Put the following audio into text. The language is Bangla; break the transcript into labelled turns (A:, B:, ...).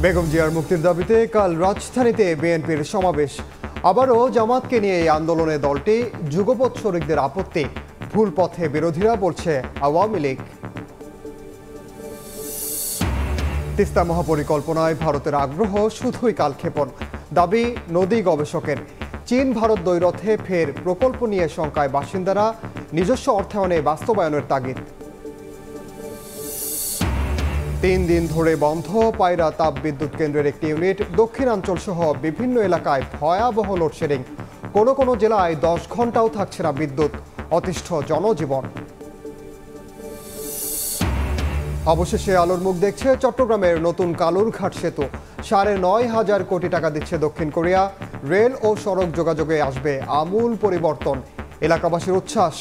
A: বেগম জিয়ার মুক্তির দাবিতে কাল রাজধানীতে বিএনপির সমাবেশ। আবারও জামাতকে নিয়ে এই আন্দোলনে দলটি যুগপৎ শরিকদের আপত্তি, ভুল পথে বিরোধীরা বলছে আওয়ামী লীগ। তিস্তা মহাপরিকল্পনায় ভারতের আগ্রহ শুধুই কালক্ষেপণ, দাবি নদী গবেষকের। চীন ভারত দ্বৈরথে ফের প্রকল্প নিয়ে শঙ্কায় বাসিন্দারা, নিজস্ব অর্থায়নে বাস্তবায়নের তাগিদ। 3 দিন ধরে বন্ধ পায়রা তাপ বিদ্যুৎ কেন্দ্রের একটি ইউনিট। দক্ষিণাঞ্চল সহ বিভিন্ন এলাকায় ভয়াবহ লোডশেডিং, কোনো কোনো জেলায় 10 ঘন্টাও থাকছে না বিদ্যুৎ, অতিষ্ঠ জনজীবন। অবশেষে আলোর মুখ দেখছে চট্টগ্রামের নতুন কালুরঘাট সেতু। 9.5 কোটি টাকা দিচ্ছে দক্ষিণ কোরিয়া। রেল ও সড়ক যোগাযোগে আসবে আমূল পরিবর্তন, এলাকাবাসীর উচ্ছ্বাস।